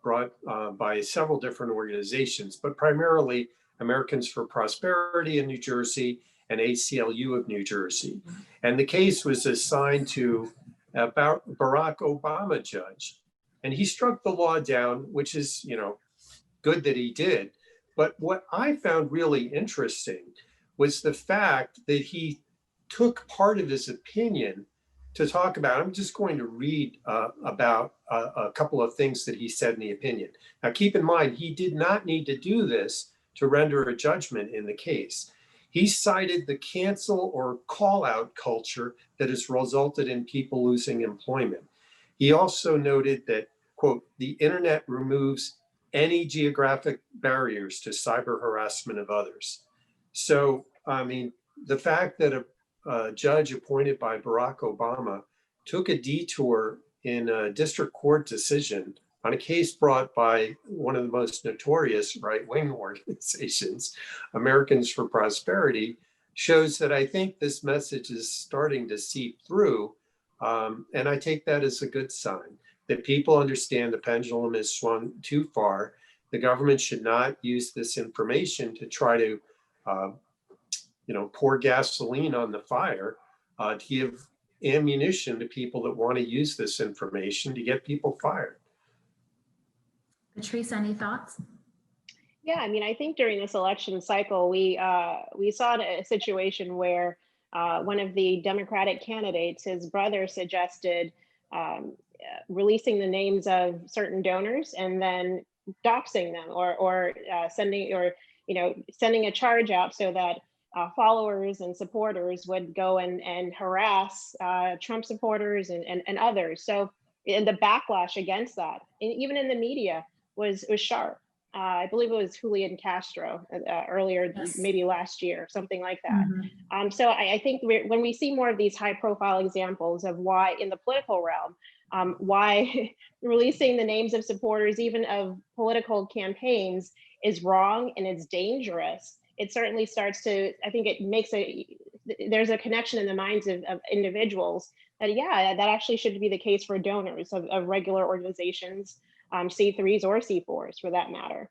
by several different organizations, but primarily Americans for Prosperity in New Jersey and ACLU of New Jersey. And the case was assigned to a Barack Obama judge. And he struck the law down, which is, good that he did. But what I found really interesting was the fact that he took part of his opinion to talk about. I'm just going to read about a couple of things that he said in the opinion. Now, keep in mind, he did not need to do this to render a judgment in the case. He cited the cancel or call out culture that has resulted in people losing employment. He also noted that, quote, the internet removes any geographic barriers to cyber harassment of others. So, the fact that a judge appointed by Barack Obama took a detour in a district court decision on a case brought by one of the most notorious right-wing organizations, Americans for Prosperity, shows that I think this message is starting to seep through. And I take that as a good sign, that people understand the pendulum has swung too far. The government should not use this information to try to pour gasoline on the fire, to give ammunition to people that want to use this information to get people fired. Patrice, any thoughts? Yeah, I think during this election cycle, we saw a situation where one of the Democratic candidates, his brother, suggested releasing the names of certain donors and then doxing them, or sending, or sending a charge out so that followers and supporters would go and harass Trump supporters and others. So, and the backlash against that, and even in the media, was sharp. I believe it was Julian Castro earlier, Yes. maybe last year, something like that. Mhm. So I think when we see more of these high profile examples of why in the political realm, why releasing the names of supporters, even of political campaigns, is wrong and it's dangerous, it certainly starts to, I think it makes there's a connection in the minds of individuals that, yeah, that actually should be the case for donors of regular organizations, C3s or C4s for that matter.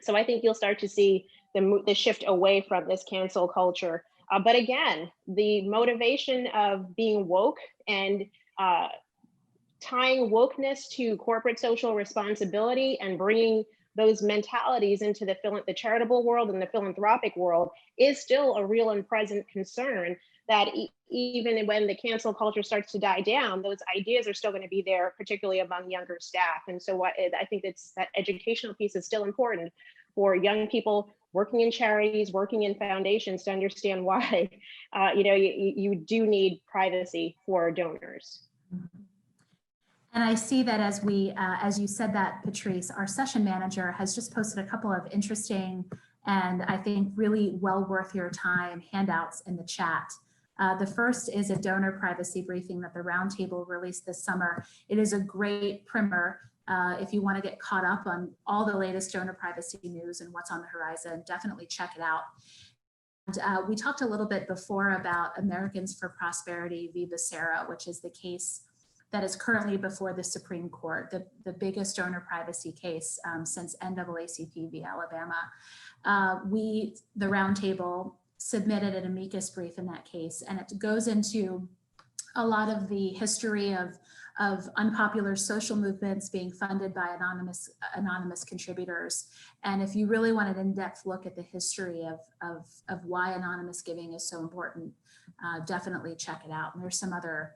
So I think you'll start to see the shift away from this cancel culture. But again, the motivation of being woke and tying wokeness to corporate social responsibility and bringing those mentalities into the charitable world and the philanthropic world is still a real and present concern, that even when the cancel culture starts to die down, those ideas are still going to be there, particularly among younger staff. And so I think that educational piece is still important for young people working in charities, working in foundations, to understand why you do need privacy for donors. And I see that as you said that, Patrice, our session manager has just posted a couple of interesting and I think really well worth your time handouts in the chat. The first is a donor privacy briefing that the Roundtable released this summer. It is a great primer if you want to get caught up on all the latest donor privacy news and what's on the horizon. Definitely check it out. And we talked a little bit before about Americans for Prosperity v. Becerra, which is the case that is currently before the Supreme Court, the biggest donor privacy case since NAACP v. Alabama. We, the Roundtable, submitted an amicus brief in that case, and it goes into a lot of the history of unpopular social movements being funded by anonymous contributors. And if you really want an in-depth look at the history of why anonymous giving is so important, definitely check it out. And there's some other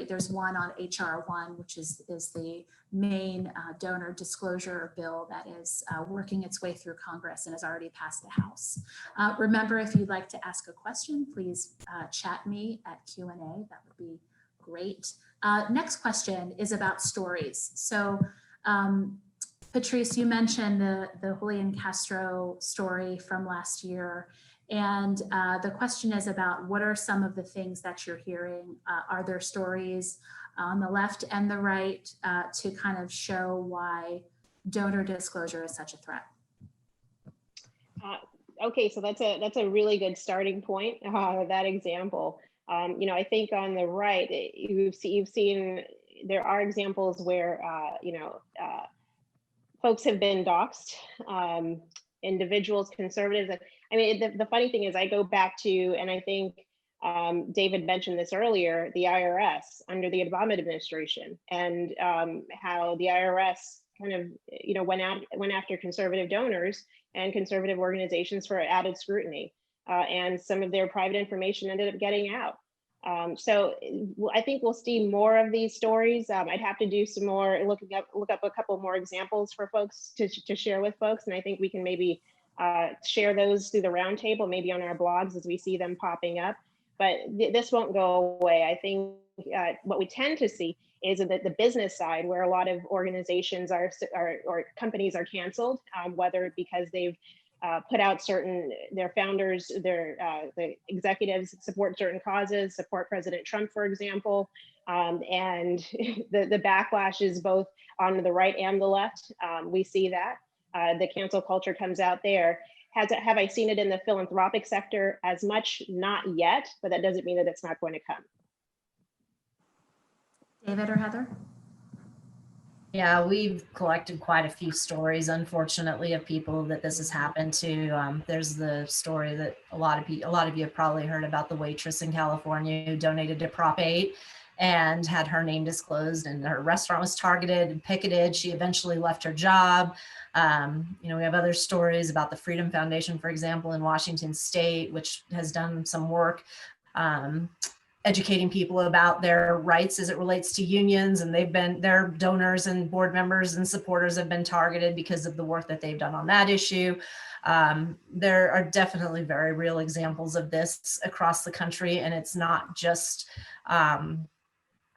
there's one on HR 1, which is the main donor disclosure bill that is working its way through Congress and has already passed the House. Remember, if you'd like to ask a question, please chat me at Q&A. That would be great. Next question is about stories. So Patrice, you mentioned the Julian Castro story from last year. And the question is about what are some of the things that you're hearing? Are there stories on the left and the right to kind of show why donor disclosure is such a threat? Okay, so that's a really good starting point, that example. I think on the right, you've seen there are examples where, folks have been doxxed, individuals, conservatives. I mean, the funny thing is I go back to, and I think David mentioned this earlier, the IRS under the Obama administration, and how the IRS kind of, went after conservative donors and conservative organizations for added scrutiny. And some of their private information ended up getting out. So I think we'll see more of these stories. I'd have to do some more look up a couple more examples for folks to share with folks. And I think we can maybe share those through the Roundtable, maybe on our blogs as we see them popping up. But this won't go away. I think what we tend to see is that the business side, where a lot of organizations or companies are canceled, whether because they've put out their founders, the executives support certain causes, support President Trump, for example, and the backlash is both on the right and the left. We see that. The cancel culture comes out there. Have I seen it in the philanthropic sector as much? Not yet, but that doesn't mean that it's not going to come. David or Heather? Yeah, we've collected quite a few stories, unfortunately, of people that this has happened to. There's the story that a lot of you have probably heard about, the waitress in California who donated to Prop 8 and had her name disclosed, and her restaurant was targeted and picketed. She eventually left her job. We have other stories about the Freedom Foundation, for example, in Washington State, which has done some work educating people about their rights as it relates to unions, and their donors and board members and supporters have been targeted because of the work that they've done on that issue. There are definitely very real examples of this across the country, and it's not just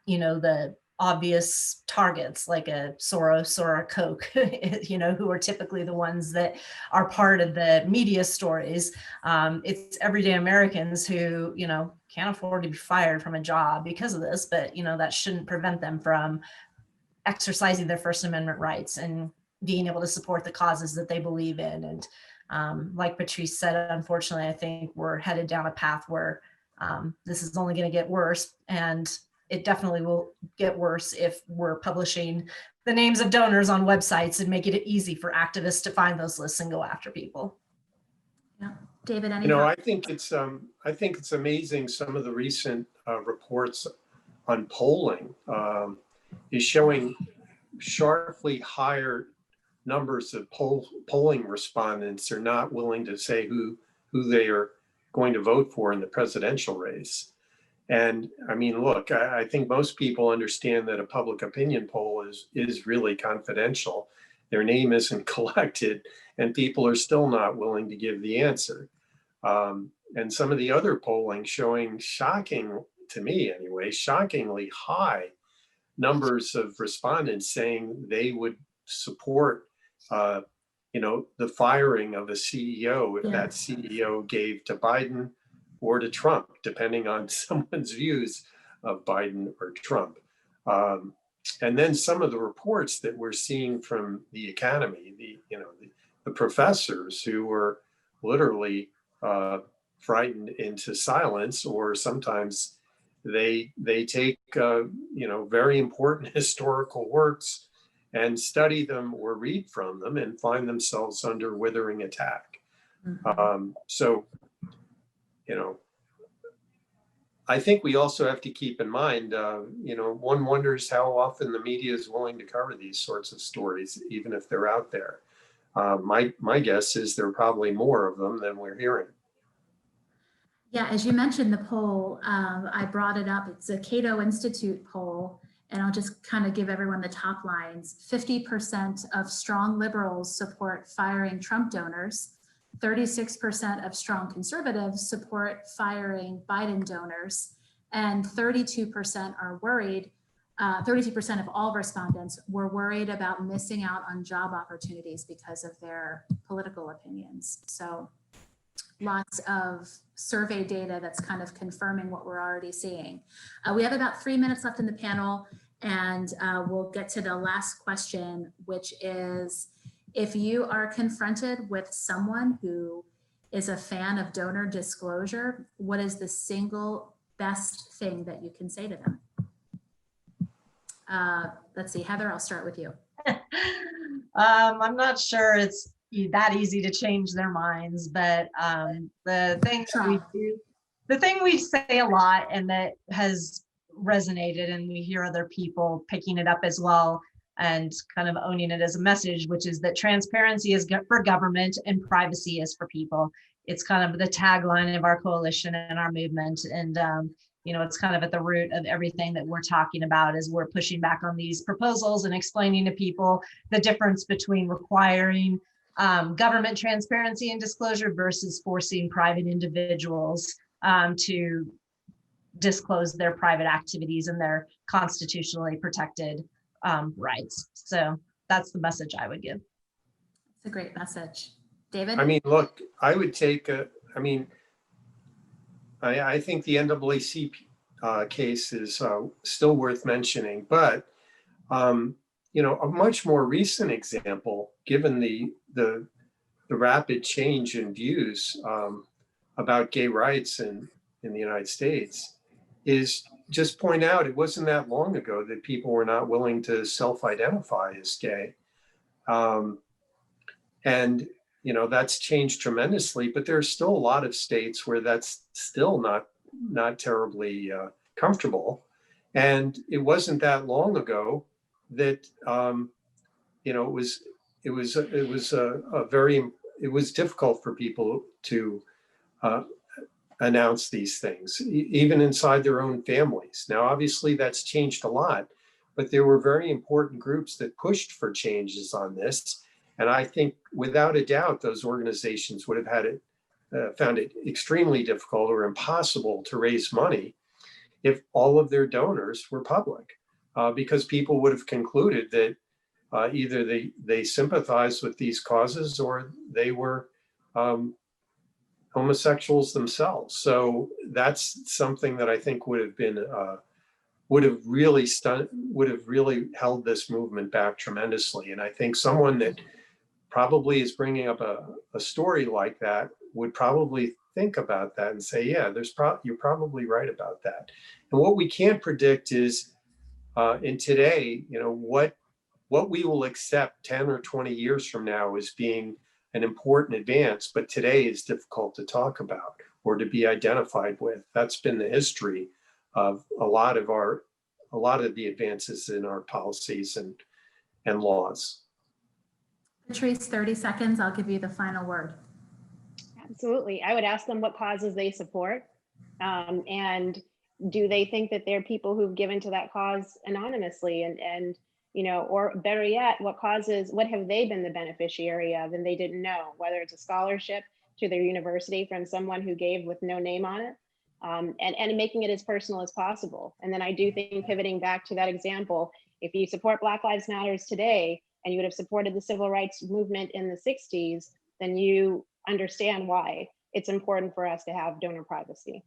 the obvious targets like a Soros or a Koch, who are typically the ones that are part of the media stories. It's everyday Americans who, can't afford to be fired from a job because of this, but, that shouldn't prevent them from exercising their First Amendment rights and being able to support the causes that they believe in. And like Patrice said, unfortunately, I think we're headed down a path where this is only going to get worse. And it definitely will get worse if we're publishing the names of donors on websites and making it easy for activists to find those lists and go after people. Yeah. David, any I think it's amazing some of the recent reports on polling is showing sharply higher numbers of polling respondents are not willing to say who they are going to vote for in the presidential race. And I mean, look, I think most people understand that a public opinion poll is really confidential. Their name isn't collected, and people are still not willing to give the answer. And some of the other polling showing shocking, to me anyway, shockingly high numbers of respondents saying they would support, the firing of a CEO if that CEO gave to Biden or to Trump, depending on someone's views of Biden or Trump. And then some of the reports that we're seeing from the academy, the professors who were literally frightened into silence, or sometimes they take very important historical works and study them or read from them and find themselves under withering attack. So I think we also have to keep in mind, one wonders how often the media is willing to cover these sorts of stories, even if they're out there. My guess is there are probably more of them than we're hearing. Yeah, as you mentioned the poll, I brought it up. It's a Cato Institute poll, and I'll just kind of give everyone the top lines. 50% of strong liberals support firing Trump donors. 36% of strong conservatives support firing Biden donors, and 32% are worried. 32% of all respondents were worried about missing out on job opportunities because of their political opinions. So lots of survey data that's kind of confirming what we're already seeing. We have about 3 minutes left in the panel, and we'll get to the last question, which is, if you are confronted with someone who is a fan of donor disclosure, what is the single best thing that you can say to them? Let's see, Heather, I'll start with you. I'm not sure it's that easy to change their minds, but the thing we say a lot and that has resonated, and we hear other people picking it up as well and kind of owning it as a message, which is that transparency is for government and privacy is for people. It's kind of the tagline of our coalition and our movement. And, it's kind of at the root of everything that we're talking about as we're pushing back on these proposals and explaining to people the difference between requiring government transparency and disclosure versus forcing private individuals to disclose their private activities and their constitutionally protected rights. So that's the message I would give. It's a great message. David? I mean, look, I would take I think the NAACP case is still worth mentioning, but a much more recent example, given the rapid change in views about gay rights in the United States, is just point out it wasn't that long ago that people were not willing to self-identify as gay. And that's changed tremendously, but there's still a lot of states where that's still not terribly comfortable. And it wasn't that long ago that it was difficult for people to announce these things, even inside their own families. Now, obviously that's changed a lot, but there were very important groups that pushed for changes on this. And I think without a doubt, those organizations would have had it, found it extremely difficult or impossible to raise money if all of their donors were public, because people would have concluded that either they sympathized with these causes or they were homosexuals themselves. So that's something that I think would have been would have really held this movement back tremendously. And I think someone that probably is bringing up a story like that would probably think about that and say, yeah, you're probably right about that. And what we can't predict is in today, what we will accept 10 or 20 years from now as being an important advance, but today is difficult to talk about or to be identified with. That's been the history of a lot of the advances in our policies and laws. Patrice, 30 seconds. I'll give you the final word. Absolutely. I would ask them what causes they support. And do they think that they're people who've given to that cause anonymously, and or better yet, what have they been the beneficiary of and they didn't know, whether it's a scholarship to their university from someone who gave with no name on it, and making it as personal as possible. And then I do think, pivoting back to that example, if you support Black Lives Matters today and you would have supported the civil rights movement in the 60s, then you understand why it's important for us to have donor privacy.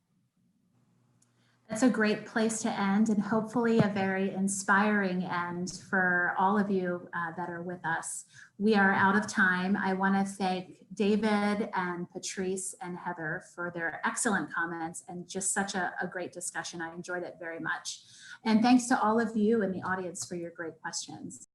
That's a great place to end, and hopefully a very inspiring end for all of you that are with us. We are out of time. I want to thank David and Patrice and Heather for their excellent comments and just such a great discussion. I enjoyed it very much. And thanks to all of you in the audience for your great questions.